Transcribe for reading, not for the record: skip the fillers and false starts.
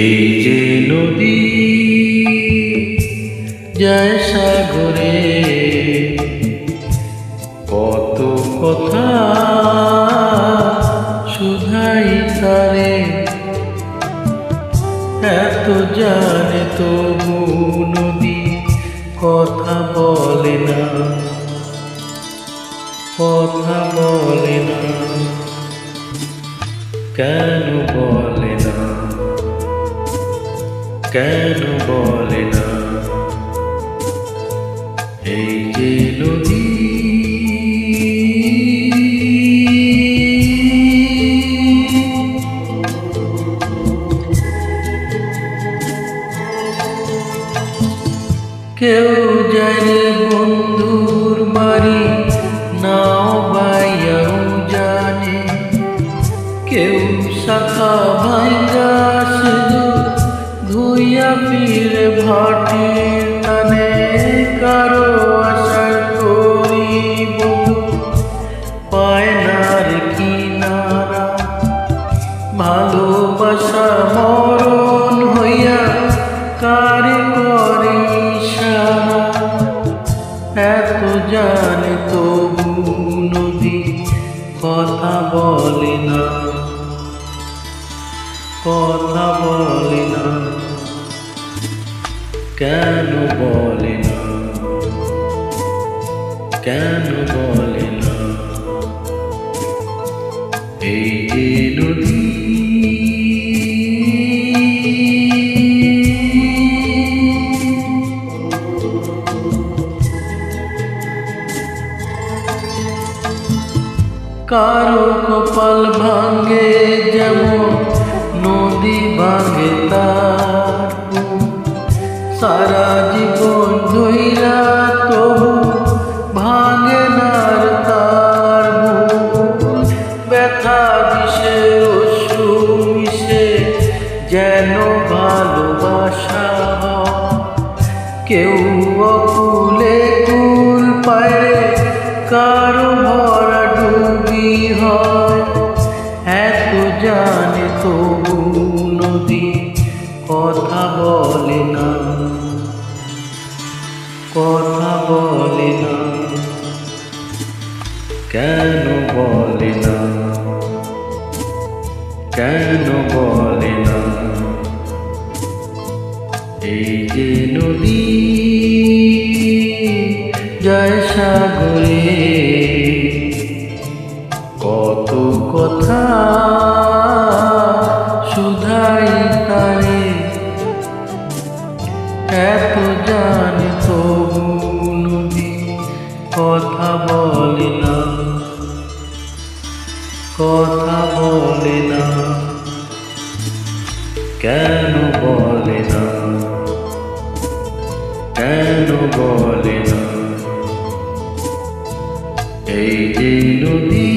এই যে নদী যায় সাগরে, কত কথা শুধাই তারে, এত জানে তবু নদী কথা বলে না, কথা বলে না। কেন বলে না, কেন বলে না? এই যে নদী কেউ যায় বন্ধুর বাড়ি, নাও বাইয়াও জানে, কেউ শাখা ভাঙ্গা সিঁদুর ধুইয়া ফিরে ভাটির টানে, কারো আশার করি বধূ পায় না রে কিনারা, ভালোবাসা মরণ হইয়া কারে করে ইশারা, এত জানে তবু নদী কথা বলে না, কথা বলে না। কেন বলে না, কেন বলে না? এই যে নদী কারো কপাল ভাঙ্গে যেমন নদী ভাঙ্গে তার, সারা জীবন ধইরা তবু ভাঙ্গে নার তার, ব্যথা বিষে অশ্রু মিশে যেন ভালোবাসা, কেউ অকুলে কুল পায়, কারো ভরা ডুবি হয়, এত জানে তবু নদী কথা বলে না, কথা বলে না। কেন বলে না, কেন বলে না? এই যে নদী যায় সাগরে, কত কথা শুধাই তারে, এত জানে তবু নদী কথা বলে না, কথা বলে না। কেন বলে না, কেন বলে না? এই যে নদী